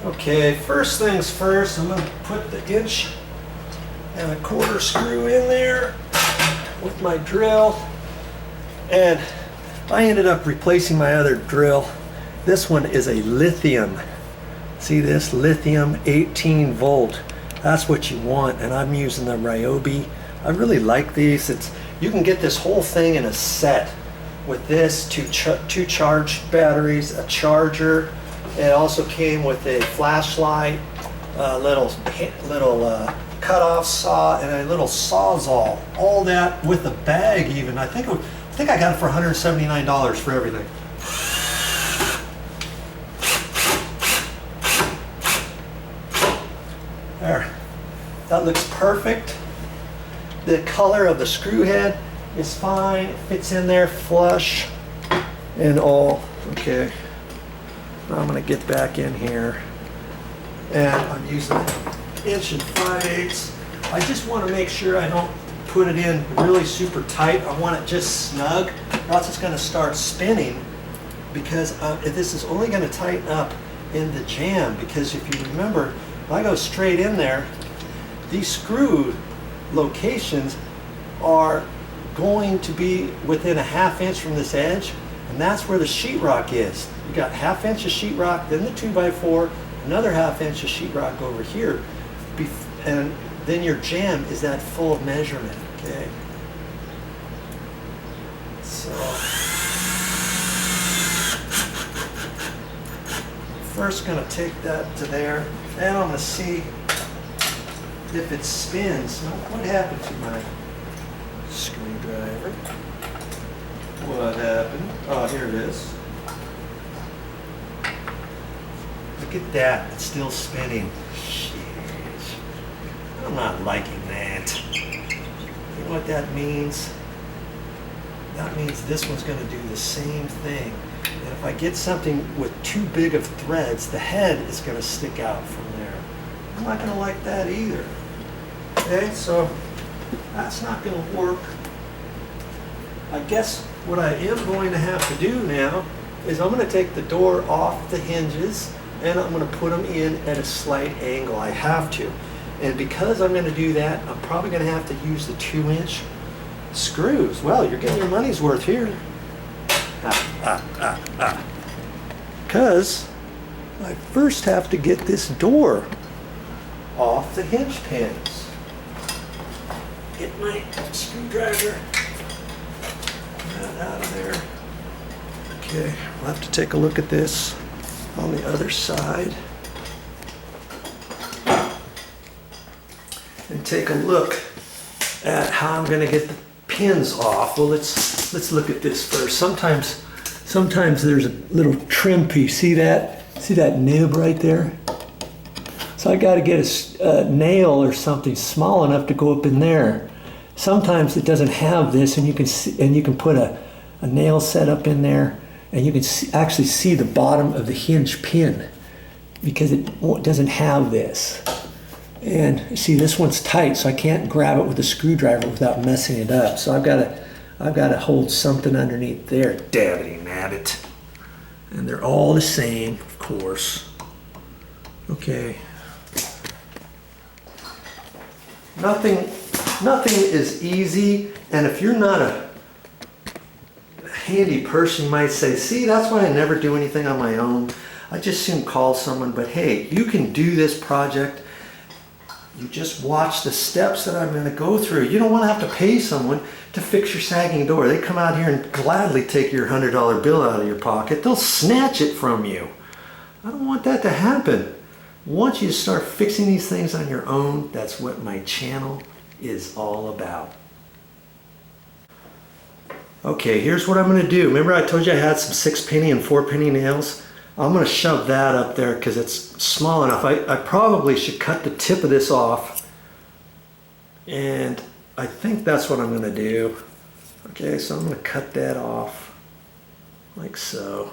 Okay, first things first, I'm going to put the 1 1/4 screw in there with my drill. And I ended up replacing my other drill. This one is a lithium. See this? Lithium 18 volt. That's what you want. And I'm using the Ryobi. I really like these. You can get this whole thing in a set with this, two charged batteries, a charger. It also came with a flashlight, a little cut-off saw, and a little sawzall. All that with a bag even. I think I got it for $179 for everything. There. That looks perfect. The color of the screw head is fine. It fits in there flush and all. Okay. Now I'm going to get back in here. And I'm using 1 5/8". I just want to make sure I don't put it in really super tight. I want it just snug, or else it's going to start spinning, because this is only going to tighten up in the jamb. Because if you remember, if I go straight in there, these screw locations are going to be within a 1/2 inch from this edge, and that's where the sheetrock is. You got 1/2 inch of sheetrock, then the 2x4, another 1/2 inch of sheetrock over here, and then your jamb is that full of measurement. Okay. So first going to take that to there, and I'm going to see if it spins. Now, what happened to my screwdriver? What happened? Oh, here it is. Look at that, it's still spinning. Shit. I'm not liking that. You know what that means? That means this one's going to do the same thing. And if I get something with too big of threads, the head is going to stick out from there. I'm not going to like that either. Okay, so that's not going to work. I guess what I am going to have to do now is I'm going to take the door off the hinges, and I'm going to put them in at a slight angle. I have to. And because I'm going to do that, I'm probably going to have to use the 2-inch screws. Well, you're getting your money's worth here. Because I first have to get this door off the hinge pins. Get my screwdriver out of there. Okay, we'll have to take a look at this on the other side and take a look at how I'm going to get the pins off. Well, let's look at this first. Sometimes there's a little trim piece. See that? See that nib right there? So I got to get a nail or something small enough to go up in there. Sometimes it doesn't have this, and you can put a nail set up in there, and you can actually see the bottom of the hinge pin because it doesn't have this. And see, this one's tight, so I can't grab it with a screwdriver without messing it up. So I've got to hold something underneath there. Dabbity nabbit. And they're all the same, of course. Okay. Nothing is easy, and if you're not a handy person, you might say, see, that's why I never do anything on my own. I just soon call someone. But hey, you can do this project. You just watch the steps that I'm going to go through. You don't want to have to pay someone to fix your sagging door. They come out here and gladly take your $100 bill out of your pocket. They'll snatch it from you. I don't want that to happen. I want you to start fixing these things on your own. That's what my channel is all about. Okay, here's what I'm going to do. Remember I told you I had some 6-penny and 4-penny nails? I'm going to shove that up there because it's small enough. I probably should cut the tip of this off, and I think that's what I'm going to do. Okay, so I'm going to cut that off like so.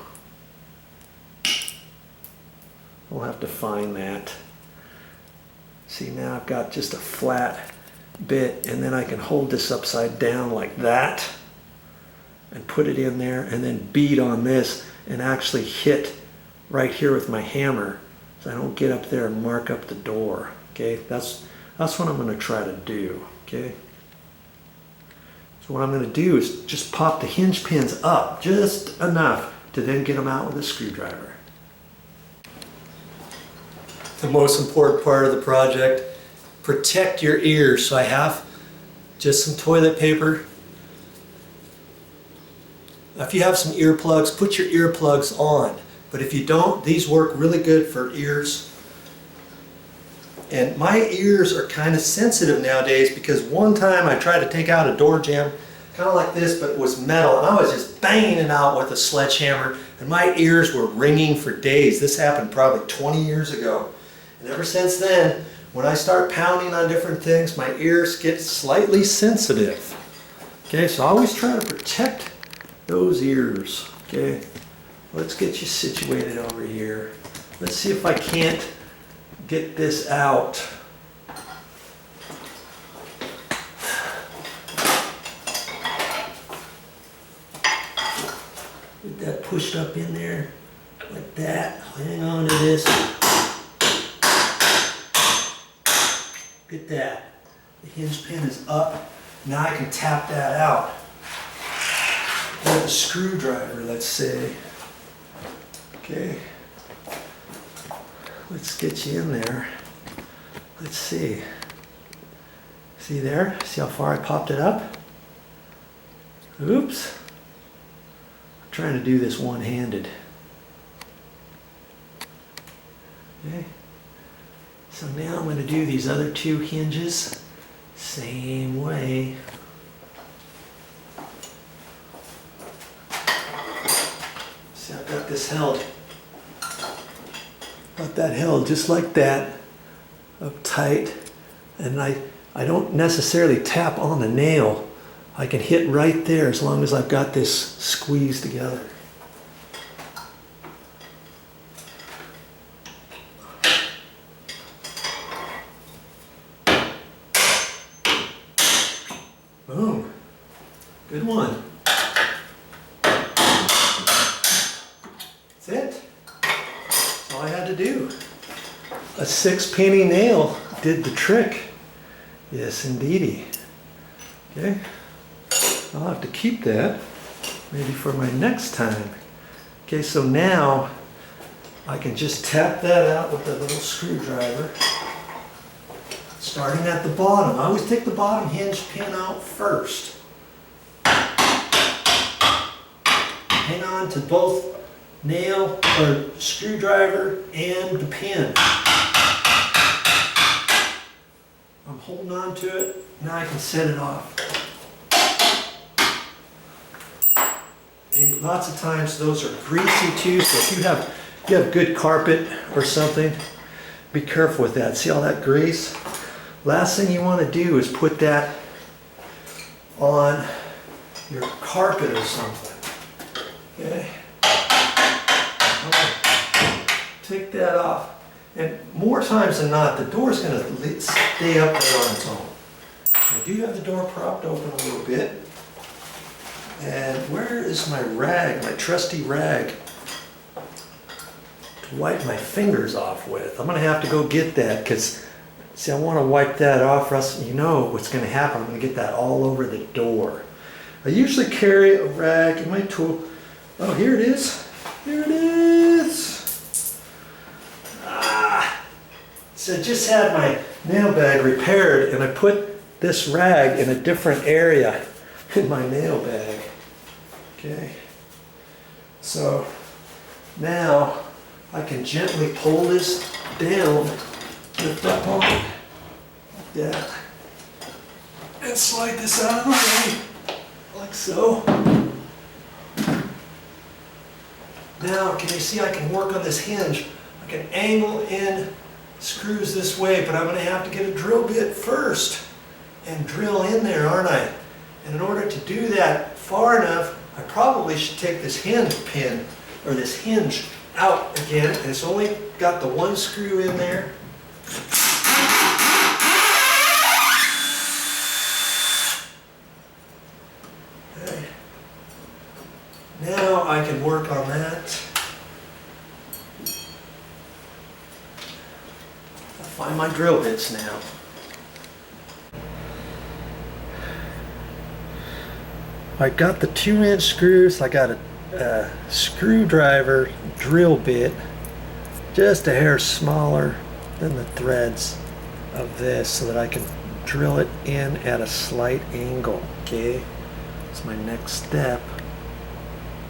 We'll have to find that. See, now I've got just a flat bit, and then I can hold this upside down like that and put it in there, and then beat on this and actually hit right here with my hammer. So so I don't get up there and mark up the door. Okay, that's what I'm going to try to do. Okay, so what I'm going to do is just pop the hinge pins up just enough to then get them out with a screwdriver. The most important part of the project, protect your ears. So I have just some toilet paper. If you have some earplugs, put your earplugs on. But if you don't, these work really good for ears. And my ears are kind of sensitive nowadays because one time I tried to take out a door jamb, kind of like this, but it was metal, and I was just banging it out with a sledgehammer, and my ears were ringing for days. This happened probably 20 years ago. And ever since then, when I start pounding on different things, my ears get slightly sensitive. Okay, so I always try to protect those ears. Okay, let's get you situated over here. Let's see if I can't get this out. Get that pushed up in there like that. Hang on to this. Get that. The hinge pin is up. Now I can tap that out with a screwdriver, let's say. Okay. Let's get you in there. Let's see. See there? See how far I popped it up? Oops. I'm trying to do this one-handed. Okay. So now I'm going to do these other two hinges same way. See, I've got this held. Got that held just like that, up tight, and I don't necessarily tap on the nail. I can hit right there as long as I've got this squeezed together. Boom. Good one. That's it. That's all I had to do. A 6-penny nail did the trick. Yes, indeedy. Okay. I'll have to keep that maybe for my next time. Okay, so now I can just tap that out with a little screwdriver. Starting at the bottom. I always take the bottom hinge pin out first. Hang on to both nail or screwdriver and the pin. I'm holding on to it. Now I can set it off. Lots of times those are greasy too, so if you have good carpet or something, be careful with that. See all that grease? Last thing you want to do is put that on your carpet or something. Okay? Take that off. And more times than not, the door's going to stay up there on its own. I do have the door propped open a little bit. And where is my rag, my trusty rag to wipe my fingers off with? I'm going to have to go get that because, see, I want to wipe that off, or else you know what's going to happen. I'm going to get that all over the door. I usually carry a rag in my tool. Oh, here it is. Here it is. So I just had my nail bag repaired, and I put this rag in a different area in my nail bag. Okay. So now I can gently pull this down, lift up on it, like that, and slide this out of the way, like so. Now, can you see I can work on this hinge? I can angle in screws this way, but I'm going to have to get a drill bit first and drill in there, aren't I? And in order to do that far enough, I probably should take this hinge pin, or this hinge, out again. And it's only got the one screw in there. Okay. Now I can work on that. Find my drill bits now. I got the 2-inch screws. I got a screwdriver drill bit, just a hair smaller than the threads of this, so that I can drill it in at a slight angle. Okay, that's my next step.